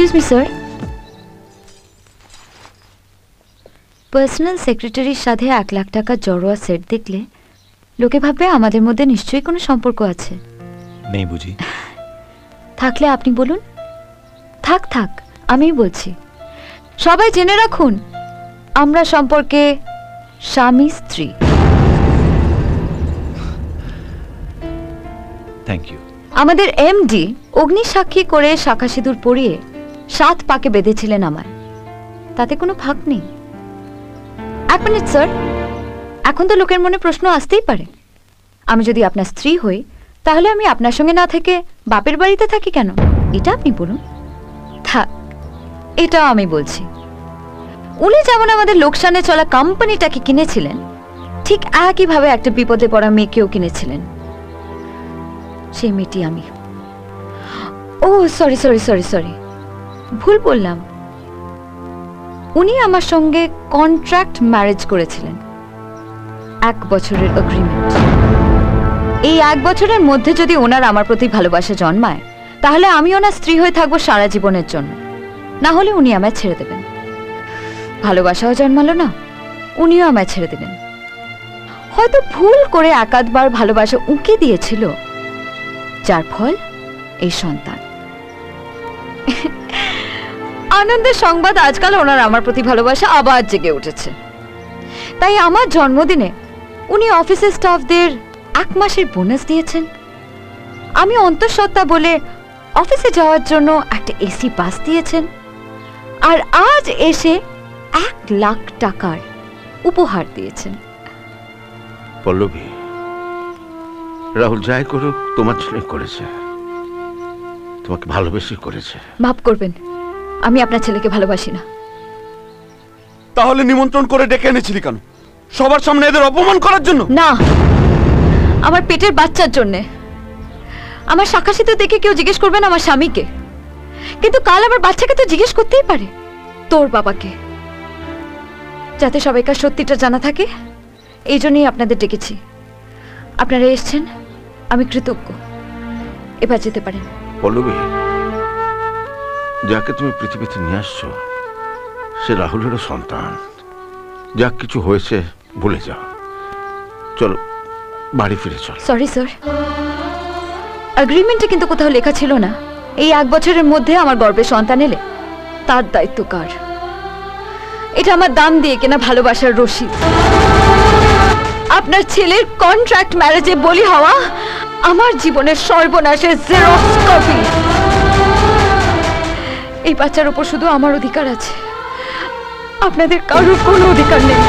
Excuse me sir, personal সেক্রেটারির সাথে 1 লাখ টাকা জড়োয়া set দেখলে লোকে ভাববে আমাদের মধ্যে নিশ্চয়ই কোনো সম্পর্ক আছে। নেই বুঝি? থাকলে আপনি বলুন। থাক থাক, আমিই বলছি। সবাই জেনে রাখুন, আমরা সম্পর্কে স্বামী স্ত্রী। Thank you. আমাদের এমডি অগ্নিসাক্ষী করে শাখা সিঁদুর পরিয়ে 7 পাকে বেঁধেছিলেন আমায়, তাতে কোনো ফাঁক নেই। 1 মিনিট স্যার, এখন তো লোকের মনে প্রশ্ন আসতেই পারে, আমি যদি আপনার স্ত্রী হই তাহলে আমি আপনার সঙ্গে না থেকে বাপের বাড়িতে থাকি কেন? এটা আপনি বলুন। থাক, এটাও আমি বলছি। উনি যেমন আমাদের লোকসানে চলা কোম্পানিটাকে কিনেছিলেন, ঠিক একইভাবে একটা বিপদে পড়া মেয়েকেও কিনেছিলেন। সেই মেয়েটি আমি। ও সরি সরি সরি সরি, ভুল বললাম। উনি আমার সঙ্গে কন্ট্রাক্ট ম্যারেজ করেছিলেন, 1 বছরের এগ্রিমেন্ট। এই 1 বছরের মধ্যে যদি ওনার আমার প্রতি ভালোবাসা জন্মায়, তাহলে আমি ওনার স্ত্রী হয়ে থাকবো সারা জীবনের জন্য, না হলে উনি আমায় ছেড়ে দেবেন। ভালোবাসাও জন্মালো না, উনিও আমায় ছেড়ে দেবেন। হয়তো ভুল করে 1-2 বার ভালোবাসা উঁকে দিয়েছিল, যার ফল এই সন্তান। আনন্দের সংবাদ, আজকাল ওনার আমার প্রতি ভালোবাসা আবার জেগে উঠেছে। তাই আমার জন্মদিনে উনি অফিসের স্টাফদের 1 মাসের বোনাস দিয়েছেন। আমি অন্তঃসত্ত্বা বলে অফিসে যাওয়ার জন্য একটা এসি বাস দিয়েছেন। আর আজ এসে 1 লাখ টাকার উপহার দিয়েছেন। পল্লবী, রাহুল যাই করুক তোমার জন্য করেছে, তোমাকে ভালোবেসে করেছে। মাফ করবেন, আমি আপনার ছেলেকে ভালোবাসি না। তাহলে নিমন্ত্রণ করে ডেকে এনেছিলি কেন? সবার সামনে এদের অপমান করার জন্য? না, আমার পেটের বাচ্চার জন্যে। আমার শাখাসিতে দেখে কেউ জিজ্ঞেস করবেন আমার স্বামীকে, কিন্তু কাল আমার বাচ্চাকে তো জিজ্ঞেস করতেই পারে তোর বাবাকে। যাতে সবাইকার সত্যিটা জানা থাকে, এই জন্যই আপনাদের ডেকেছি। আপনারা এসছেন, আমি কৃতজ্ঞ। এবার যেতে পারেন। পল্লবী, যাকে তুমি পৃথিবীতে নিয়ে আসছো সে রাহুলেরও সন্তান। যা কিছু হয়েছে ভুলে যাও, চলো বাড়ি ফিরে চল। সরি স্যার, এগ্রিমেন্টে কিন্তু কোথাও লেখা ছিল না এই 1 বছরের মধ্যে আমার গর্ভে সন্তান এলে তার দায়িত্ব কার। এটা আমার দাম দিয়ে কেনা ভালোবাসার রসিদ। আপনার ছেলের কন্ট্রাক্ট ম্যারেজে বলি হওয়া আমার জীবনের সর্বনাশের জেরক্স কপি। এই বাচ্চার উপর শুধু আমার অধিকার আছে, আপনাদের কারোর কোনো অধিকার নেই।